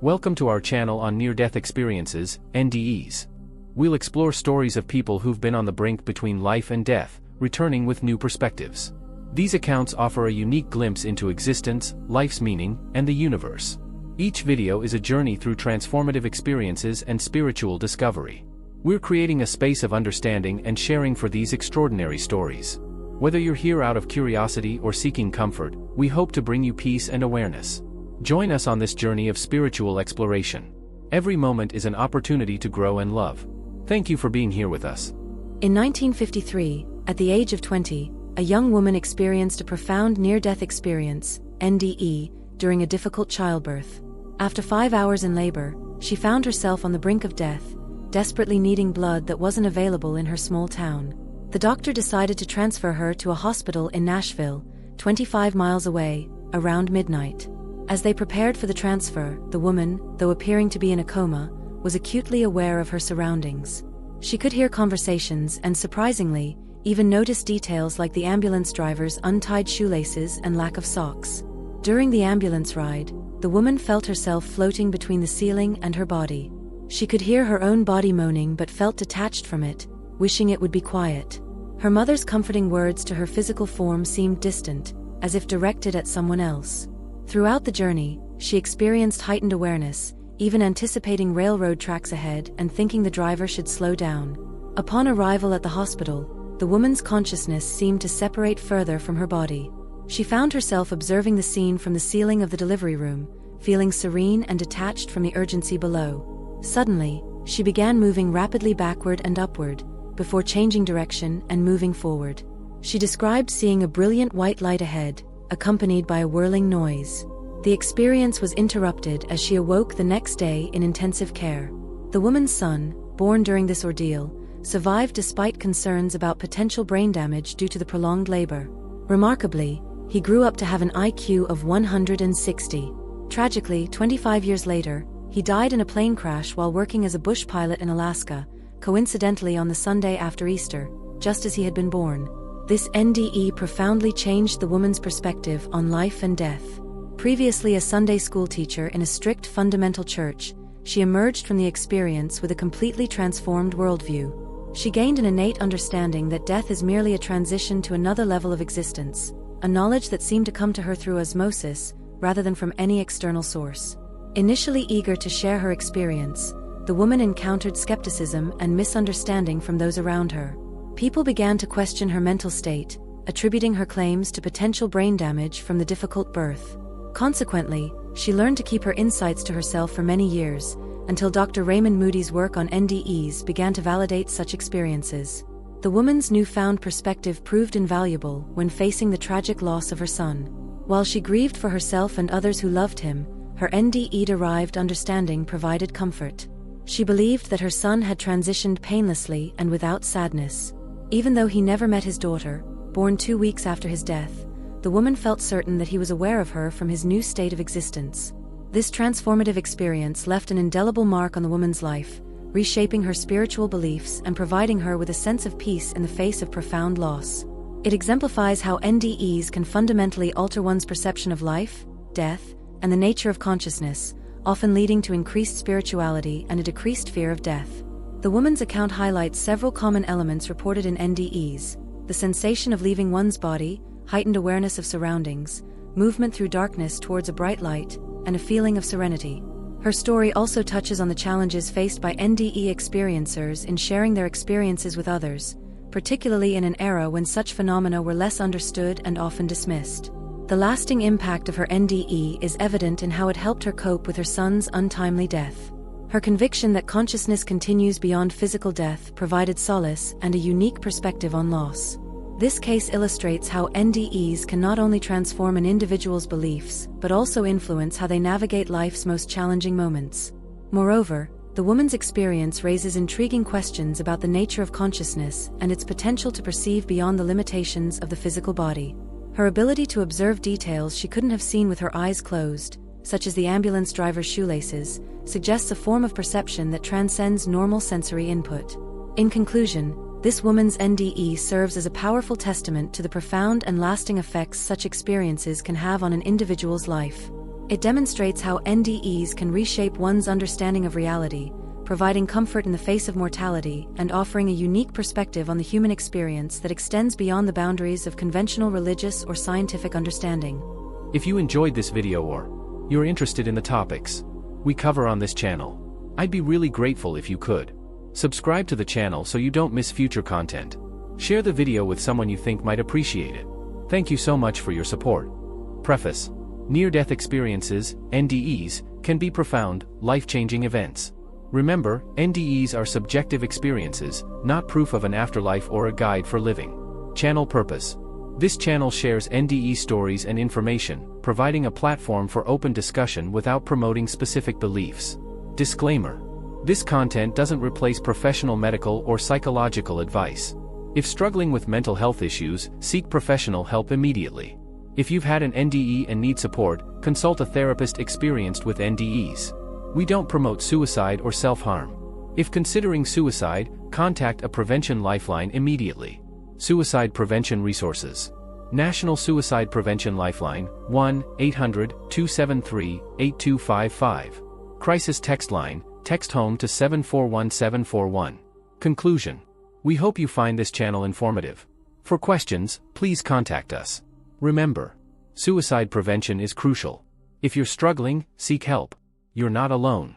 Welcome to our channel on near-death experiences, NDEs. We'll explore stories of people who've been on the brink between life and death, returning with new perspectives. These accounts offer a unique glimpse into existence, life's meaning, and the universe. Each video is a journey through transformative experiences and spiritual discovery. We're creating a space of understanding and sharing for these extraordinary stories. Whether you're here out of curiosity or seeking comfort, we hope to bring you peace and awareness. Join us on this journey of spiritual exploration. Every moment is an opportunity to grow and love. Thank you for being here with us. In 1953, at the age of 20, a young woman experienced a profound near-death experience, NDE, during a difficult childbirth. After 5 hours in labor, she found herself on the brink of death, desperately needing blood that wasn't available in her small town. The doctor decided to transfer her to a hospital in Nashville, 25 miles away, around midnight. As they prepared for the transfer, the woman, though appearing to be in a coma, was acutely aware of her surroundings. She could hear conversations and, surprisingly, even notice details like the ambulance driver's untied shoelaces and lack of socks. During the ambulance ride, the woman felt herself floating between the ceiling and her body. She could hear her own body moaning but felt detached from it, wishing it would be quiet. Her mother's comforting words to her physical form seemed distant, as if directed at someone else. Throughout the journey, she experienced heightened awareness, even anticipating railroad tracks ahead and thinking the driver should slow down. Upon arrival at the hospital, the woman's consciousness seemed to separate further from her body. She found herself observing the scene from the ceiling of the delivery room, feeling serene and detached from the urgency below. Suddenly, she began moving rapidly backward and upward, before changing direction and moving forward. She described seeing a brilliant white light ahead, accompanied by a whirling noise. The experience was interrupted as she awoke the next day in intensive care. The woman's son, born during this ordeal, survived despite concerns about potential brain damage due to the prolonged labor. Remarkably, he grew up to have an IQ of 160. Tragically, 25 years later, he died in a plane crash while working as a bush pilot in Alaska, coincidentally on the Sunday after Easter, just as he had been born. This NDE profoundly changed the woman's perspective on life and death. Previously a Sunday school teacher in a strict fundamental church, she emerged from the experience with a completely transformed worldview. She gained an innate understanding that death is merely a transition to another level of existence, a knowledge that seemed to come to her through osmosis, rather than from any external source. Initially eager to share her experience, the woman encountered skepticism and misunderstanding from those around her. People began to question her mental state, attributing her claims to potential brain damage from the difficult birth. Consequently, she learned to keep her insights to herself for many years, until Dr. Raymond Moody's work on NDEs began to validate such experiences. The woman's newfound perspective proved invaluable when facing the tragic loss of her son. While she grieved for herself and others who loved him, her NDE-derived understanding provided comfort. She believed that her son had transitioned painlessly and without sadness. Even though he never met his daughter, born 2 weeks after his death, the woman felt certain that he was aware of her from his new state of existence. This transformative experience left an indelible mark on the woman's life, reshaping her spiritual beliefs and providing her with a sense of peace in the face of profound loss. It exemplifies how NDEs can fundamentally alter one's perception of life, death, and the nature of consciousness, often leading to increased spirituality and a decreased fear of death. The woman's account highlights several common elements reported in NDEs: the sensation of leaving one's body, heightened awareness of surroundings, movement through darkness towards a bright light, and a feeling of serenity. Her story also touches on the challenges faced by NDE experiencers in sharing their experiences with others, particularly in an era when such phenomena were less understood and often dismissed. The lasting impact of her NDE is evident in how it helped her cope with her son's untimely death. Her conviction that consciousness continues beyond physical death provided solace and a unique perspective on loss. This case illustrates how NDEs can not only transform an individual's beliefs, but also influence how they navigate life's most challenging moments. Moreover, the woman's experience raises intriguing questions about the nature of consciousness and its potential to perceive beyond the limitations of the physical body. Her ability to observe details she couldn't have seen with her eyes closed, such as the ambulance driver's shoelaces, suggests a form of perception that transcends normal sensory input. In conclusion, this woman's NDE serves as a powerful testament to the profound and lasting effects such experiences can have on an individual's life. It demonstrates how NDEs can reshape one's understanding of reality, providing comfort in the face of mortality and offering a unique perspective on the human experience that extends beyond the boundaries of conventional religious or scientific understanding. If you enjoyed this video or you're interested in the topics we cover on this channel, I'd be really grateful if you could subscribe to the channel so you don't miss future content. Share the video with someone you think might appreciate it. Thank you so much for your support. Preface: near-death experiences, NDEs, can be profound, life-changing events. Remember, NDEs are subjective experiences, not proof of an afterlife or a guide for living. Channel purpose: this channel shares NDE stories and information, providing a platform for open discussion without promoting specific beliefs. Disclaimer: this content doesn't replace professional medical or psychological advice. If struggling with mental health issues, seek professional help immediately. If you've had an NDE and need support, consult a therapist experienced with NDEs. We don't promote suicide or self-harm. If considering suicide, contact a prevention lifeline immediately. Suicide prevention resources: National Suicide Prevention Lifeline, 1-800-273-8255. Crisis text line, text HOME to 741741. Conclusion: we hope you find this channel informative. For questions, please contact us. Remember, suicide prevention is crucial. If you're struggling, seek help. You're not alone.